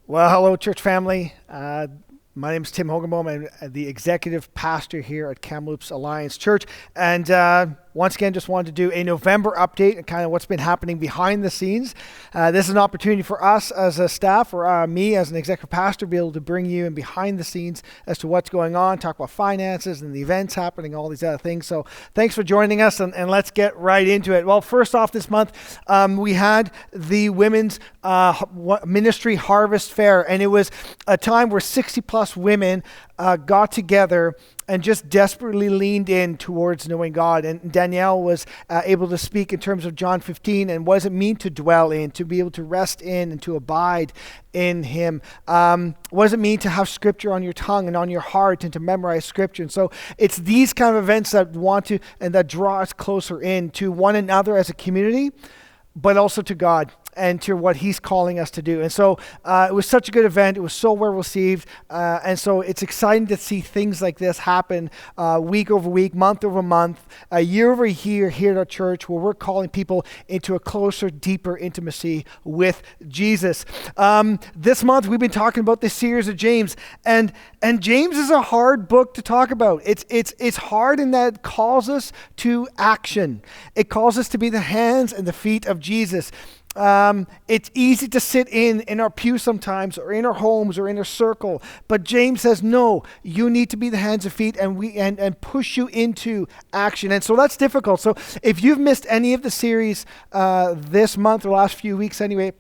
Well, hello, church family. My name is Tim Hogenboom. I'm the executive pastor here at Kamloops Alliance Church. And once again, just wanted to do a November update and kind of what's been happening behind the scenes. This is an opportunity for us as a staff, or me as an executive pastor, to be able to bring you in behind the scenes as to what's going on, talk about finances and the events happening, all these other things. So thanks for joining us, and let's get right into it. Well, first off this month, we had the Women's Ministry Harvest Fair, and it was a time where 60 plus women got together and just desperately leaned in towards knowing God. And Danielle was able to speak in terms of John 15 and what does it mean to dwell in, to be able to rest in and to abide in Him. What does it mean to have Scripture on your tongue and on your heart and to memorize Scripture? And so it's these kind of events that want to and that draw us closer in to one another as a community, but also to God and to what He's calling us to do. And so it was such a good event. It was so well received. And so it's exciting to see things like this happen week over week, month over month, year over year here at our church, where we're calling people into a closer, deeper intimacy with Jesus. This month we've been talking about this series of James, and James is a hard book to talk about. It's hard in that it calls us to action. It calls us to be the hands and the feet of Jesus. It's easy to sit in our pew sometimes, or in our homes, or in our circle. But James says, no, you need to be the hands and feet, and push you into action. And so that's difficult. So if you've missed any of the series this month, or last few weeks anyway,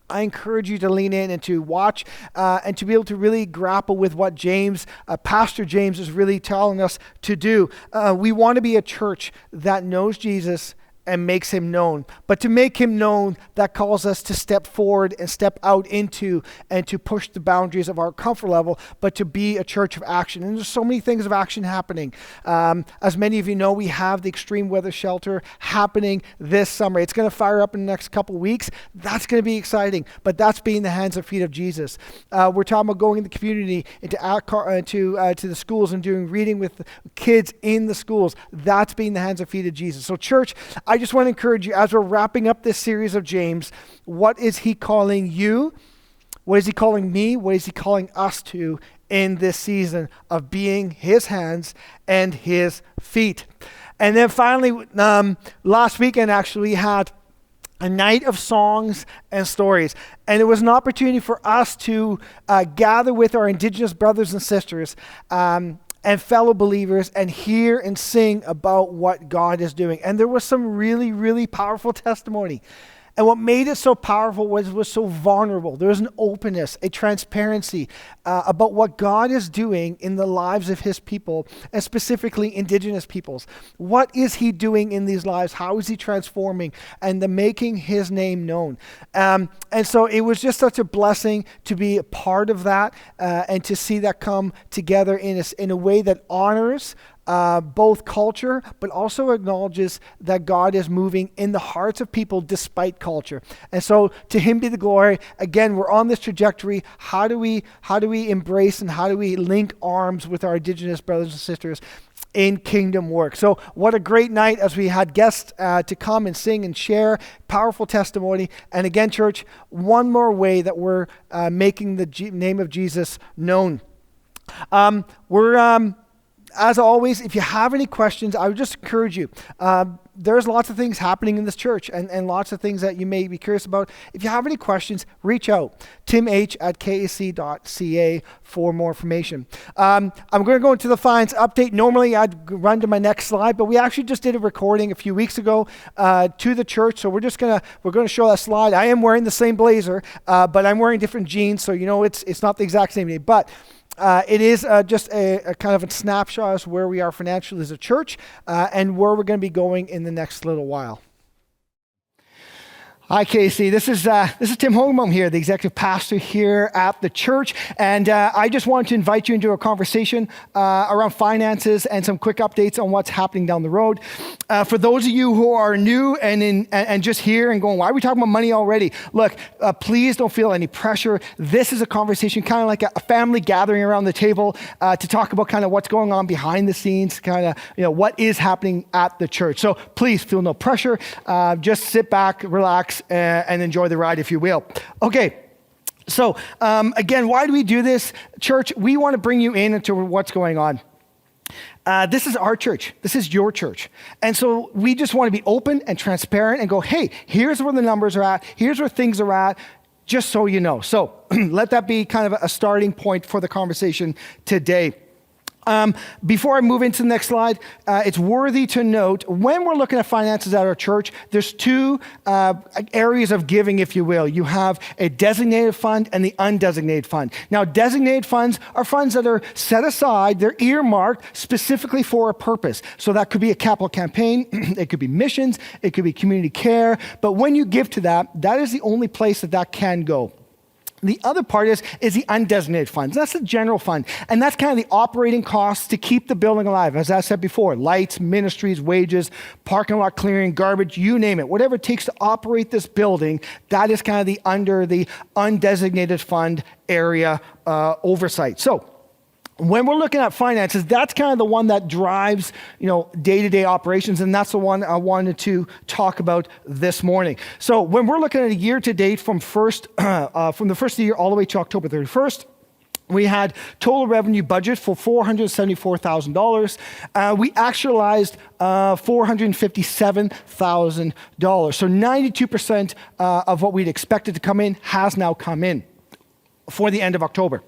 I encourage you to lean in and to watch and to be able to really grapple with what James, Pastor James, is really telling us to do. We want to be a church that knows Jesus and makes Him known. But to make Him known, that calls us to step forward and step out into and to push the boundaries of our comfort level, but to be a church of action. And there's so many things of action happening. As many of you know, we have the extreme weather shelter happening this summer. It's going to fire up in the next couple of weeks. That's going to be exciting, but that's being the hands and feet of Jesus. We're talking about going in the community into to the schools and doing reading with kids in the schools. That's being the hands and feet of Jesus. So church, I just want to encourage you, as we're wrapping up this series of James, what is he calling you? What is he calling me? What is he calling us to in this season of being his hands and his feet? And then finally, last weekend actually, we had a night of songs and stories. And it was an opportunity for us to gather with our Indigenous brothers and sisters and fellow believers and hear and sing about what God is doing. And there was some really, really powerful testimony. And what made it so powerful was so vulnerable. There was an openness, a transparency about what God is doing in the lives of His people, and specifically Indigenous peoples. What is He doing in these lives? How is He transforming and making His name known? And so it was just such a blessing to be a part of that and to see that come together in a way that honors both culture, but also acknowledges that God is moving in the hearts of people despite culture. And so to Him be the glory. Again, we're on this trajectory. How do we embrace and how do we link arms with our Indigenous brothers and sisters in kingdom work? So what a great night as we had guests to come and sing and share powerful testimony. And again, church, one more way that we're making the name of Jesus known. As always, if you have any questions, I would just encourage you. There's lots of things happening in this church and lots of things that you may be curious about. If you have any questions, reach out. timh@kac.ca for more information. I'm going to go into the finance update. Normally, I'd run to my next slide, but we actually just did a recording a few weeks ago to the church, so we're going to show that slide. I am wearing the same blazer, but I'm wearing different jeans, so it's not the exact same day. But it is just a kind of a snapshot as where we are financially as a church and where we're going to be going in the next little while. Hi, Casey. This is Tim Hogenboom here, the executive pastor here at the church. And I just wanted to invite you into a conversation around finances and some quick updates on what's happening down the road. For those of you who are new and just here and going, why are we talking about money already? Look, please don't feel any pressure. This is a conversation, kind of like a family gathering around the table to talk about kind of what's going on behind the scenes, kind of, what is happening at the church. So please feel no pressure. Just sit back, relax, and enjoy the ride, if you will. Okay. So again, why do we do this? Church, we want to bring you in into what's going on. This is our church. This is your church. And so we just want to be open and transparent and go, hey, here's where the numbers are at. Here's where things are at, just so you know. So let that be kind of a starting point for the conversation today. Before I move into the next slide, it's worthy to note, when we're looking at finances at our church, there's two areas of giving, if you will. You have a designated fund and the undesignated fund. Now, designated funds are funds that are set aside, they're earmarked specifically for a purpose. So that could be a capital campaign, it could be missions, it could be community care, but when you give to that, that is the only place that that can go. The other part is the undesignated funds. That's the general fund. And that's kind of the operating costs to keep the building alive. As I said before, lights, ministries, wages, parking lot clearing, garbage, you name it. Whatever it takes to operate this building, that is kind of under the undesignated fund area oversight. So when we're looking at finances, that's kind of the one that drives, day-to-day operations, and that's the one I wanted to talk about this morning. So when we're looking at a year-to-date from the first of the year all the way to October 31st, we had total revenue budget for $474,000. We actualized $457,000. So 92% of what we'd expected to come in has now come in for the end of October.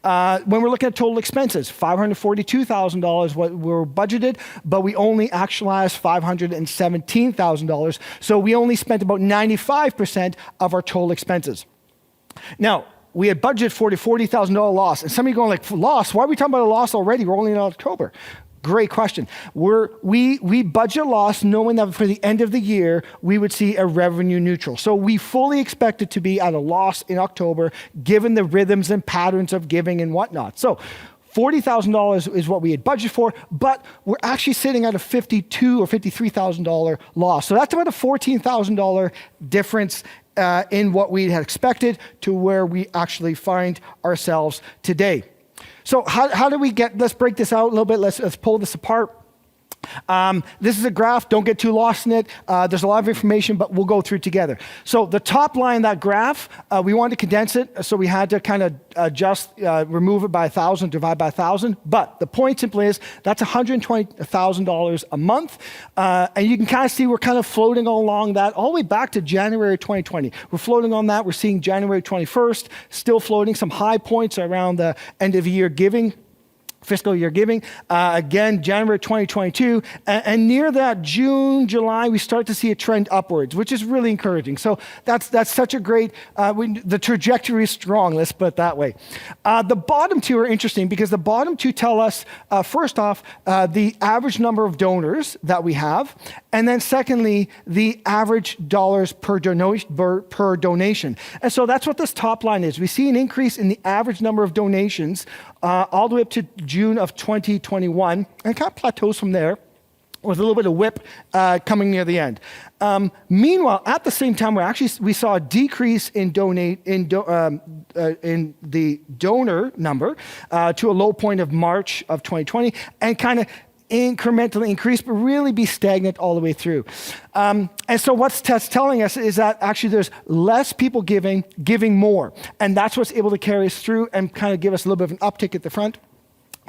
When we're looking at total expenses, $542,000 what were budgeted, but we only actualized $517,000. So we only spent about 95% of our total expenses. Now, we had budgeted for a $40,000 loss. And some of you going like, loss? Why are we talking about a loss already? We're only in October. Great question. We budget loss knowing that for the end of the year, we would see a revenue neutral. So we fully expected to be at a loss in October, given the rhythms and patterns of giving and whatnot. So $40,000 is what we had budgeted for, but we're actually sitting at a $52,000 or $53,000 loss. So that's about a $14,000 difference in what we had expected to where we actually find ourselves today. So how do we let's break this out a little bit. Let's pull this apart. This is a graph. Don't get too lost in it. There's a lot of information, but we'll go through it together. So the top line of that graph, we wanted to condense it, so we had to kind of adjust, remove it by 1,000, divide by 1,000. But the point simply is that's $120,000 a month. And you can kind of see we're kind of floating along that all the way back to January 2020. We're floating on that. We're seeing January 21st, still floating, some high points around the end of year giving. Fiscal year giving, again, January 2022, and near that June, July, we start to see a trend upwards, which is really encouraging. So that's such a great, the trajectory is strong, let's put it that way. The bottom two are interesting because the bottom two tell us, first off, the average number of donors that we have, and then secondly, the average dollars per donation. And so that's what this top line is. We see an increase in the average number of donations all the way up to June of 2021, and it kind of plateaus from there with a little bit of whip coming near the end. Meanwhile, at the same time, we saw a decrease in the donor number to a low point of March of 2020, and kind of incrementally increase, but really be stagnant all the way through. And so what's that's telling us is that actually there's less people giving more. And that's what's able to carry us through and kind of give us a little bit of an uptick at the front.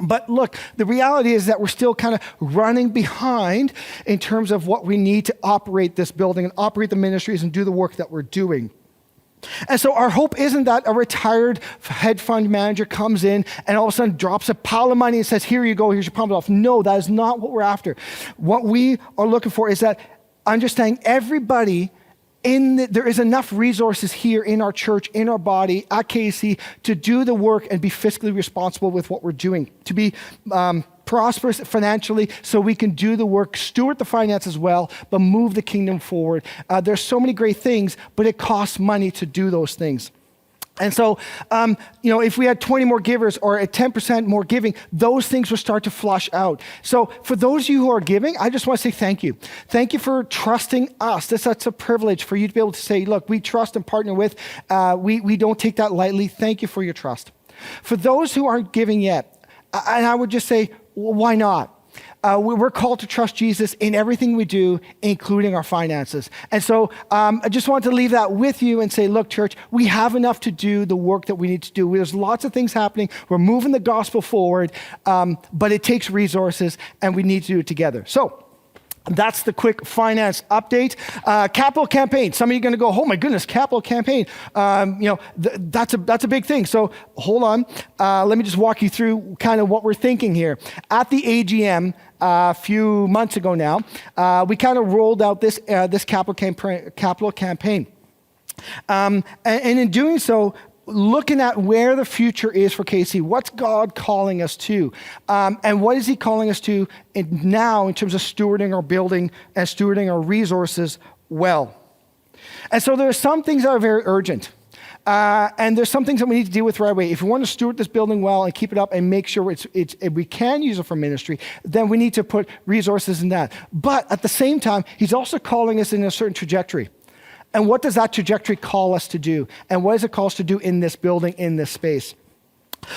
But look, the reality is that we're still kind of running behind in terms of what we need to operate this building and operate the ministries and do the work that we're doing. And so our hope isn't that a retired head fund manager comes in and all of a sudden drops a pile of money and says, here you go, here's your pump it off. No, that is not what we're after. What we are looking for is that understanding everybody there is enough resources here in our church, in our body, at KC, to do the work and be fiscally responsible with what we're doing, to be prosperous financially so we can do the work, steward the finances well, but move the kingdom forward. There's so many great things, but it costs money to do those things. And so, if we had 20 more givers or a 10% more giving, those things will start to flush out. So for those of you who are giving, I just want to say thank you. Thank you for trusting us. That's a privilege for you to be able to say, look, we trust and partner with. We don't take that lightly. Thank you for your trust. For those who aren't giving yet, and I would just say, well, why not? we're called to trust Jesus in everything we do, including our finances. And so I just want to leave that with you and say, look, church, we have enough to do the work that we need to do. There's lots of things happening. We're moving the gospel forward, but it takes resources, and we need to do it together. So that's the quick finance update. Capital campaign. Some of you are going to go, oh my goodness, capital campaign. That's a big thing. So hold on. Let me just walk you through kind of what we're thinking here. At the AGM a few months ago now, we kind of rolled out this capital campaign. And in doing so, looking at where the future is for KC, what's God calling us to? And what is he calling us to now in terms of stewarding our building and stewarding our resources well? And so there are some things that are very urgent. And there's some things that we need to deal with right away. If we want to steward this building well and keep it up and make sure if we can use it for ministry, then we need to put resources in that. But at the same time, he's also calling us in a certain trajectory. And what does that trajectory call us to do? And what does it call us to do in this building, in this space?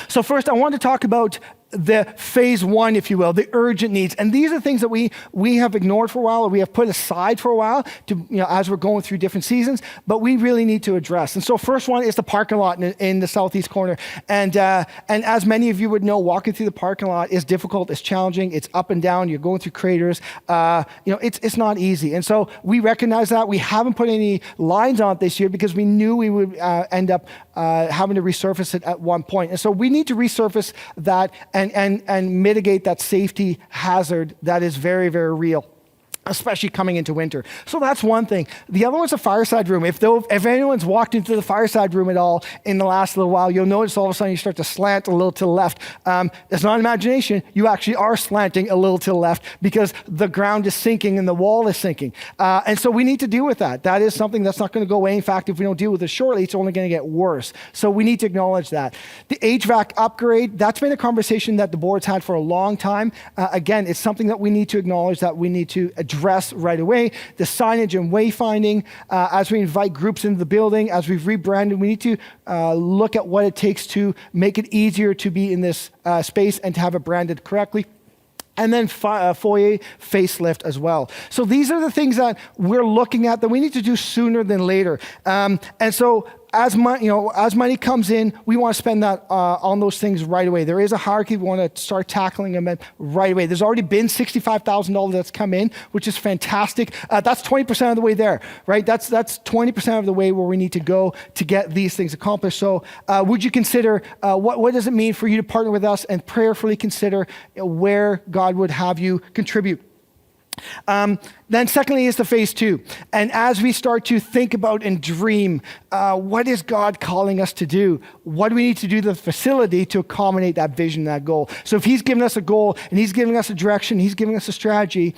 So first, I want to talk about the phase one, if you will, the urgent needs. And these are things that we have ignored for a while, or we have put aside for a while to, as we're going through different seasons, but we really need to address. And so first one is the parking lot in the southeast corner. And as many of you would know, walking through the parking lot is difficult, it's challenging, it's up and down, you're going through craters, it's not easy. And so we recognize that. We haven't put any lines on it this year because we knew we would end up having to resurface it at one point. And so we need to resurface that and mitigate that safety hazard that is very, very real, especially coming into winter. So that's one thing. The other one's a fireside room. If anyone's walked into the fireside room at all in the last little while, you'll notice all of a sudden you start to slant a little to the left. It's not imagination. You actually are slanting a little to the left because the ground is sinking and the wall is sinking. And so we need to deal with that. That is something that's not going to go away. In fact, if we don't deal with it shortly, it's only going to get worse. So we need to acknowledge that. The HVAC upgrade, that's been a conversation that the board's had for a long time. Again, it's something that we need to acknowledge, that we need to address right away. The signage and wayfinding, as we invite groups into the building, as we've rebranded, we need to look at what it takes to make it easier to be in this space and to have it branded correctly. And then foyer facelift as well. So these are the things that we're looking at that we need to do sooner than later. And so as money comes in, we want to spend that on those things right away. There is a hierarchy. We want to start tackling them right away. There's already been $65,000 that's come in, which is fantastic. That's 20% of the way there, right? That's 20% of the way where we need to go to get these things accomplished. So would you consider, what does it mean for you to partner with us and prayerfully consider where God would have you contribute? Then secondly is the phase two. And as we start to think about and dream, what is God calling us to do? What do we need to do to the facility to accommodate that vision, that goal? So if he's given us a goal and he's giving us a direction, he's giving us a strategy,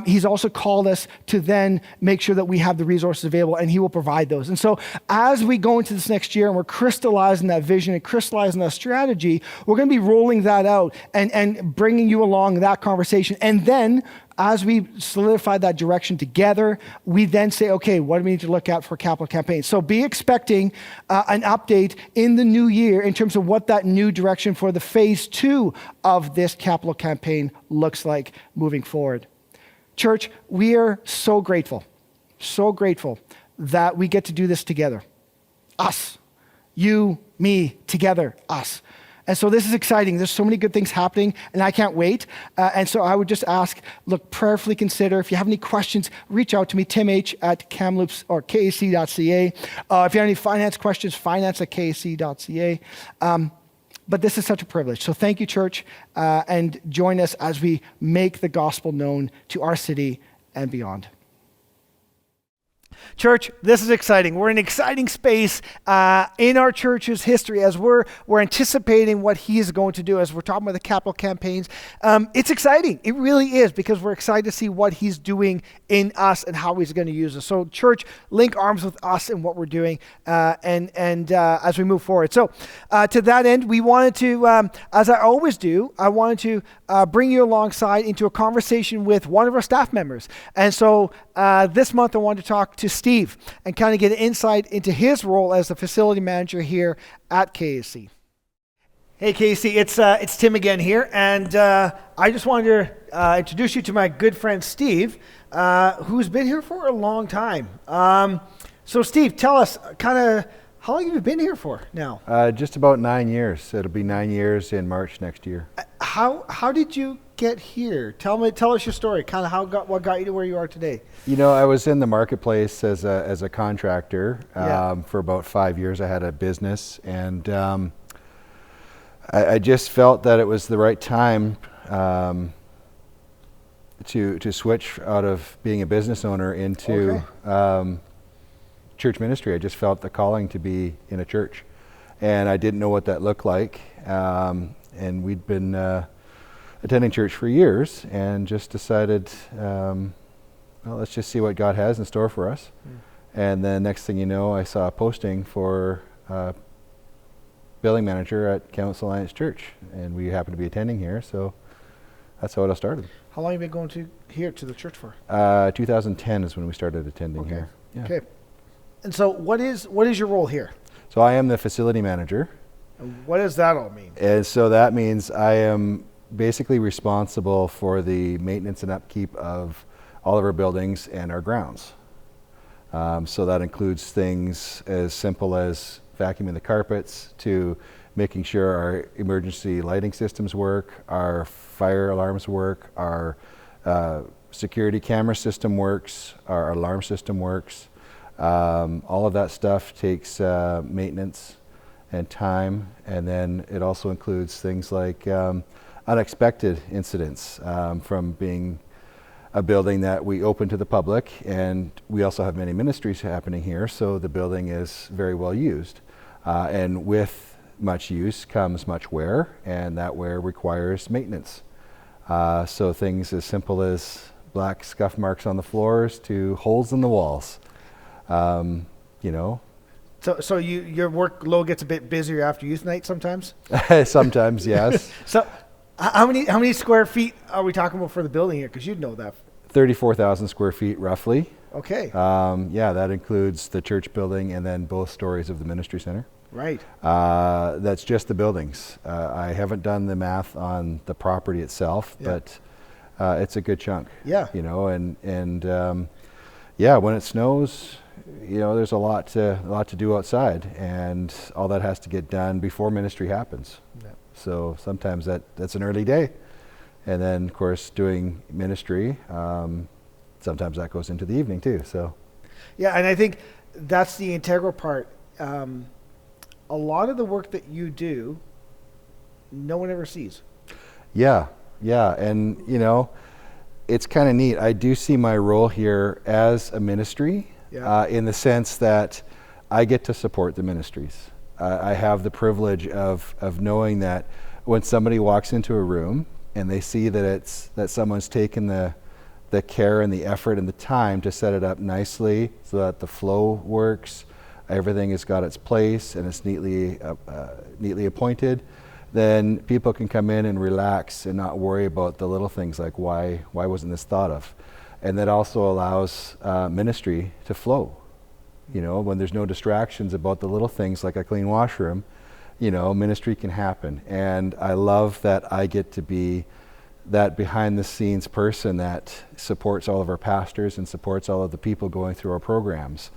he's also called us to then make sure that we have the resources available, and he will provide those. And so as we go into this next year and we're crystallizing that vision and crystallizing that strategy, we're going to be rolling that out and bringing you along that conversation. And then as we solidify that direction together, we then say, okay, what do we need to look at for capital campaigns? So be expecting an update in the new year in terms of what that new direction for the phase two of this capital campaign looks like moving forward. Church, we are so grateful that we get to do this together. Us, you, me, together, us. And so this is exciting. There's so many good things happening, and I can't wait. And so I would just ask, look, prayerfully consider. If you have any questions, reach out to me, timh@kamloops or kac.ca. If you have any finance questions, finance@kac.ca. But this is such a privilege. So thank you, church, and join us as we make the gospel known to our city and beyond. Church, this is exciting. We're in an exciting space in our church's history as we're anticipating what he is going to do, as we're talking about the capital campaigns. It's exciting. It really is, because we're excited to see what he's doing in us and how he's going to use us. So church, link arms with us in what we're doing and as we move forward. So to that end, we wanted to, as I always do, I wanted to bring you alongside into a conversation with one of our staff members. And so this month I wanted to talk to Steve and kind of get an insight into his role as the facility manager here at KAC. Hey Casey, it's Tim again here, and I just wanted to introduce you to my good friend Steve, who's been here for a long time. So Steve, tell us kind of how long have you been here for now? Just about 9 years. It'll be 9 years in March next year. How did you get here? Tell us your story. Kind of what got you to where you are today. You know, I was in the marketplace as a contractor Yeah. for about 5 years. I had a business, and I just felt that it was the right time to switch out of being a business owner into church ministry. I just felt the calling to be in a church, and I didn't know what that looked like. And we'd been attending church for years, and just decided, well, let's just see what God has in store for us. And then next thing you know, I saw a posting for building manager at Kamloops Alliance Church, and we happened to be attending here, so that's how it all started. How long have you been going to the church for? 2010 is when we started attending here. Yeah. Okay. And so what is your role here? So I am the facility manager. And what does that all mean? And so that means I am basically responsible for the maintenance and upkeep of all of our buildings and our grounds. So that includes things as simple as vacuuming the carpets to making sure our emergency lighting systems work, our fire alarms work, our security camera system works, our alarm system works. All of that stuff takes maintenance and time, and then it also includes things like unexpected incidents from being a building that we open to the public, and we also have many ministries happening here, so the building is very well used. And with much use comes much wear, and that wear requires maintenance. So things as simple as black scuff marks on the floors to holes in the walls. You know. So your workload gets a bit busier after youth night sometimes? Sometimes, yes. So how many square feet are we talking about for the building here? Because you'd know that. 34,000 square feet roughly. Okay. Yeah, that includes the church building and then both stories of the ministry center. Right. That's just the buildings. I haven't done the math on the property itself, but it's a good chunk. Yeah. You know, and yeah, when it snows, you know, there's a lot to do outside, and all that has to get done before ministry happens. Yeah. So sometimes that's an early day, and then of course doing ministry, sometimes that goes into the evening too. So yeah, and I think that's the integral part. A lot of the work that you do, no one ever sees. Yeah, and you know, it's kind of neat. I do see my role here as a ministry, in the sense that I get to support the ministries. I have the privilege of knowing that when somebody walks into a room and they see that someone's taken the care and the effort and the time to set it up nicely so that the flow works, everything has got its place and it's neatly appointed, then people can come in and relax and not worry about the little things like why wasn't this thought of. And that also allows ministry to flow. You know, when there's no distractions about the little things like a clean washroom, you know, ministry can happen. And I love that I get to be that behind the scenes person that supports all of our pastors and supports all of the people going through our programs,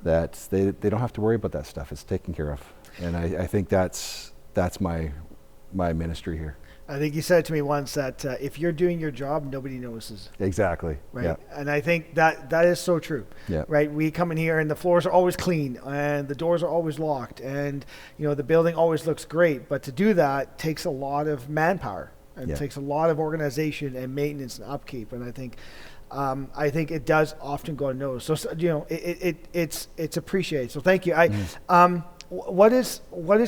that they don't have to worry about that stuff. It's taken care of. And I think that's my ministry here. I think you said to me once that if you're doing your job, nobody notices. Exactly. Right. Yeah. And I think that is so true. Yeah. Right. We come in here and the floors are always clean and the doors are always locked and, you know, the building always looks great. But to do that takes a lot of manpower and it takes a lot of organization and maintenance and upkeep. And I think it does often go unnoticed. So you know, it's appreciated. So thank you. What is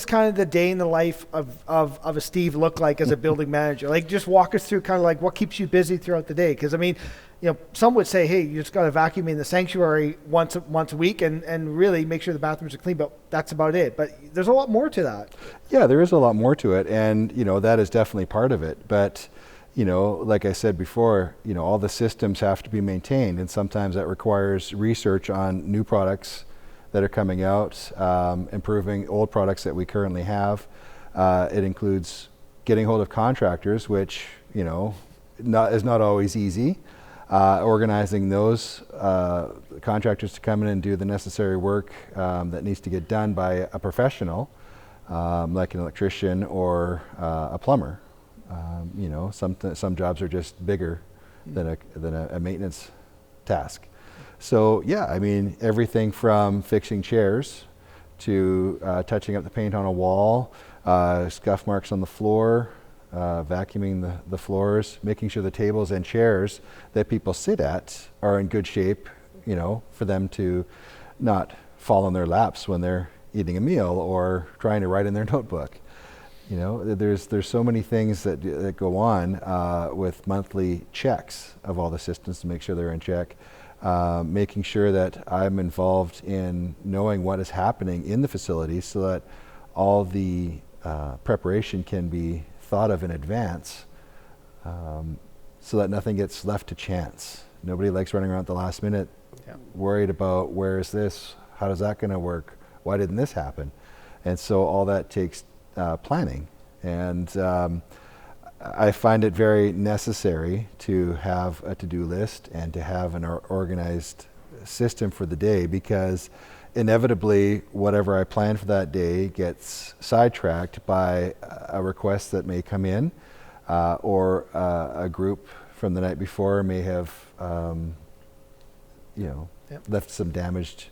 kind of the day in the life of a Steve look like as a building manager? Like, just walk us through kind of like what keeps you busy throughout the day. Because I mean, you know, some would say, hey, you just got to vacuum in the sanctuary once a week and really make sure the bathrooms are clean, but that's about it. But there's a lot more to that. Yeah, there is a lot more to it, and you know, that is definitely part of it. But you know, like I said before, you know, all the systems have to be maintained, and sometimes that requires research on new products that are coming out, improving old products that we currently have. It includes getting hold of contractors, which, you know, is not always easy. Organizing those contractors to come in and do the necessary work that needs to get done by a professional, like an electrician or a plumber. You know, some jobs are just bigger than a maintenance task. So yeah, I mean, everything from fixing chairs to touching up the paint on a wall, scuff marks on the floor, vacuuming the floors, making sure the tables and chairs that people sit at are in good shape, you know, for them to not fall on their laps when they're eating a meal or trying to write in their notebook. You know, there's so many things that go on with monthly checks of all the systems to make sure they're in check. Making sure that I'm involved in knowing what is happening in the facility so that all the preparation can be thought of in advance, so that nothing gets left to chance. Nobody likes running around at the last minute worried about where is this, how is that going to work, why didn't this happen? And so all that takes planning. And I find it very necessary to have a to-do list and to have an organized system for the day, because inevitably whatever I plan for that day gets sidetracked by a request that may come in, or a group from the night before may have left some damaged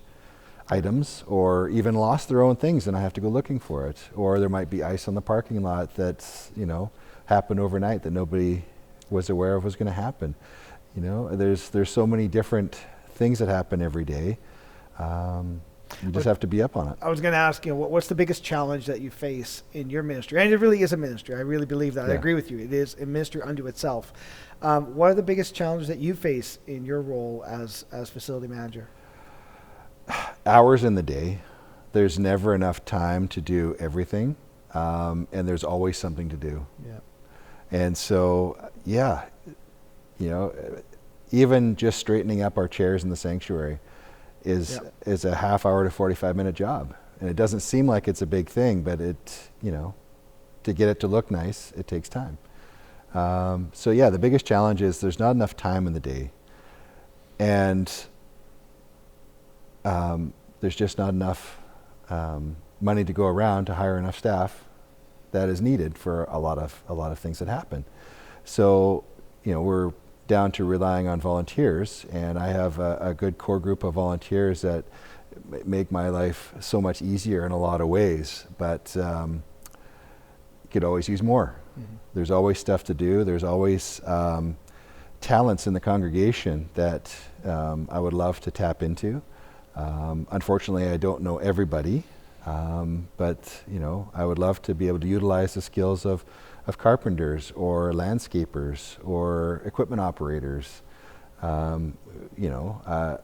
items or even lost their own things and I have to go looking for it. Or there might be ice on the parking lot that's, you know, happened overnight that nobody was aware of was going to happen. You know, there's so many different things that happen every day. You just have to be up on it. I was going to ask, you know, what's the biggest challenge that you face in your ministry? And it really is a ministry. I really believe that. Yeah. I agree with you. It is a ministry unto itself. What are the biggest challenges that you face in your role as facility manager? Hours in the day. There's never enough time to do everything, and there's always something to do. Yeah. And so, yeah, you know, even just straightening up our chairs in the sanctuary is a half hour to 45-minute job. And it doesn't seem like it's a big thing, but it, you know, to get it to look nice, it takes time. So yeah, the biggest challenge is there's not enough time in the day. And there's just not enough money to go around to hire enough staff that is needed for a lot of things that happen. So, you know, we're down to relying on volunteers, and I have a good core group of volunteers that make my life so much easier in a lot of ways, but could always use more. Mm-hmm. There's always stuff to do. There's always talents in the congregation that I would love to tap into. Unfortunately, I don't know everybody, but you know, I would love to be able to utilize the skills of carpenters or landscapers or equipment operators. You know,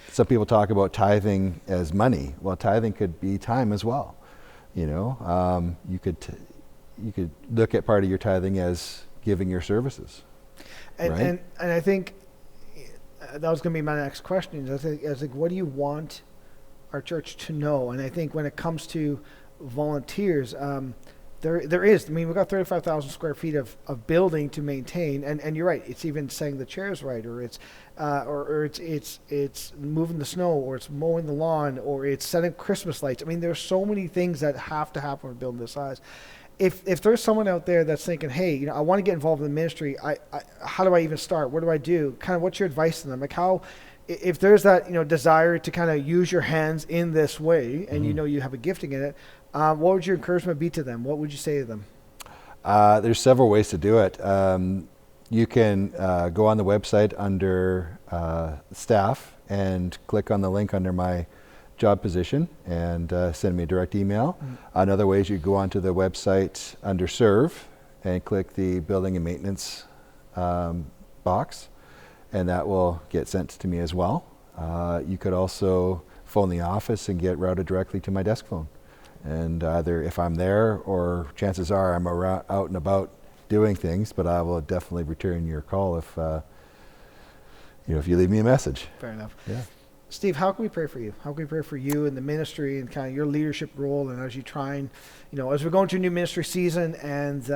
some people talk about tithing as money. Well, tithing could be time as well. You know, you could look at part of your tithing as giving your services. And, right? and I think that was going to be my next question. I think, what do you want our church to know? And I think when it comes to volunteers, there is. I mean, we've got 35,000 square feet of building to maintain, and you're right. It's even setting the chairs right, or it's moving the snow, or it's mowing the lawn, or it's setting Christmas lights. I mean, there's so many things that have to happen for a building this size. If there's someone out there that's thinking, hey, you know, I want to get involved in the ministry, how do I even start? What do I do? Kind of, what's your advice to them? Like, how, if there's that, you know, desire to kind of use your hands in this way, and you know you have a gifting in it, what would your encouragement be to them? What would you say to them? There's several ways to do it. You can go on the website under staff and click on the link under my job position and send me a direct email. Another way is you go onto the website under serve and click the building and maintenance box, and that will get sent to me as well. You could also phone the office and get routed directly to my desk phone. And either if I'm there, or chances are I'm around, out and about doing things, but I will definitely return your call if you know, if you leave me a message. Fair enough. Yeah. Steve, how can we pray for you? How can we pray for you and the ministry and kind of your leadership role, and as you try and, as we're going to a new ministry season and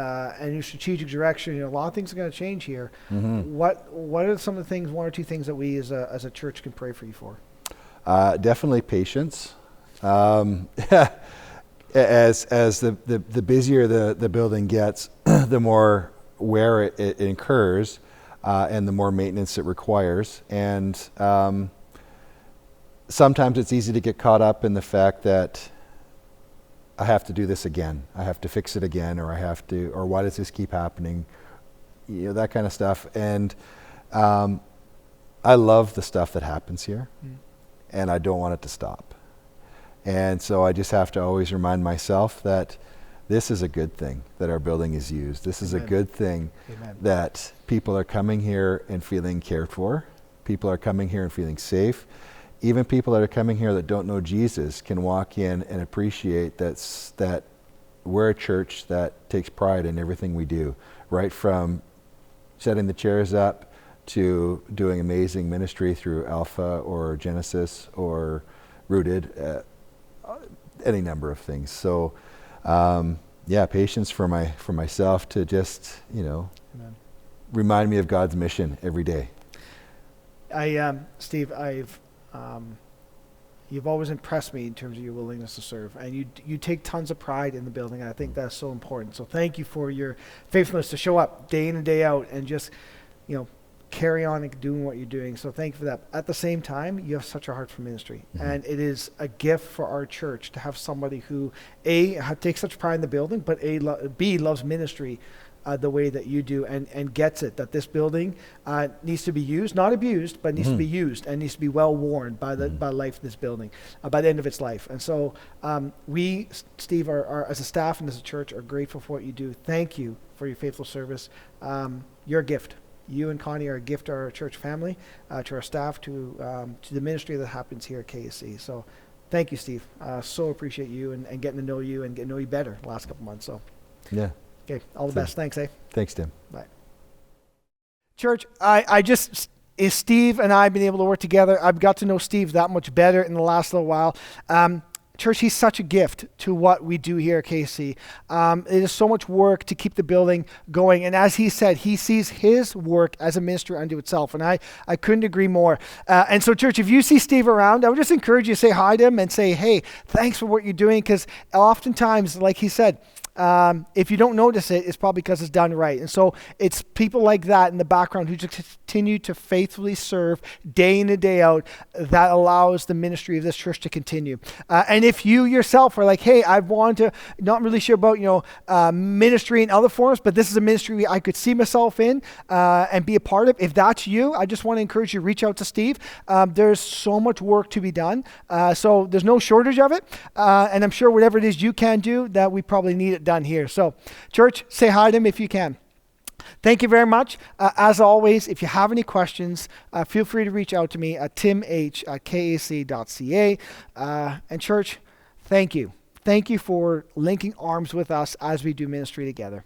new strategic direction, a lot of things are going to change here. Mm-hmm. What are some of the things, one or two things that we as a church can pray for you for? Definitely patience. As the busier the building gets, the more wear it incurs, and the more maintenance it requires. And sometimes it's easy to get caught up in the fact that I have to do this again, I have to fix it again, or why does this keep happening? That kind of stuff. And I love the stuff that happens here, and I don't want it to stop. And so I just have to always remind myself that this is a good thing that our building is used. This is Amen. A good thing Amen. That people are coming here and feeling cared for. People are coming here and feeling safe. Even people that are coming here that don't know Jesus can walk in and appreciate that we're a church that takes pride in everything we do, right from setting the chairs up to doing amazing ministry through Alpha or Genesis or Rooted, any number of things. So, patience for myself to just, Amen. remind me of God's mission every day. Steve, you've always impressed me in terms of your willingness to serve, and you take tons of pride in the building, and I think that's so important. So thank you for your faithfulness to show up day in and day out and just, carry on and doing what you're doing. So thank you for that. At the same time, you have such a heart for ministry, and it is a gift for our church to have somebody who takes such pride in the building, but B, loves ministry the way that you do, and gets it that this building needs to be used, not abused, but needs to be used and needs to be well worn by the by life of this building by the end of its life. And so we, Steve, are as a staff and as a church are grateful for what you do. Thank you for your faithful service. You're a gift. You and Connie are a gift to our church family, to our staff, to the ministry that happens here at KSC. So thank you, Steve. So appreciate you and getting to know you and getting to know you better the last couple months. So Yeah. okay, all the best. Thanks, Thanks, Tim. Bye. Church, is Steve and I have been able to work together. I've got to know Steve that much better in the last little while. Church, he's such a gift to what we do here at KC. It is so much work to keep the building going. And as he said, he sees his work as a ministry unto itself. And I couldn't agree more. And so, church, if you see Steve around, I would just encourage you to say hi to him and say, hey, thanks for what you're doing. Because oftentimes, like he said, if you don't notice it, it's probably because it's done right. And so it's people like that in the background who just continue to faithfully serve day in and day out that allows the ministry of this church to continue. And if you yourself are like, hey, I want to, not really sure about, ministry in other forms, but this is a ministry I could see myself in and be a part of. If that's you, I just want to encourage you to reach out to Steve. There's so much work to be done. So there's no shortage of it. And I'm sure whatever it is you can do, that we probably need it done here. So church, say hi to him if you can. Thank you very much. As always, if you have any questions, feel free to reach out to me at timh@kac.ca. And church, thank you. Thank you for linking arms with us as we do ministry together.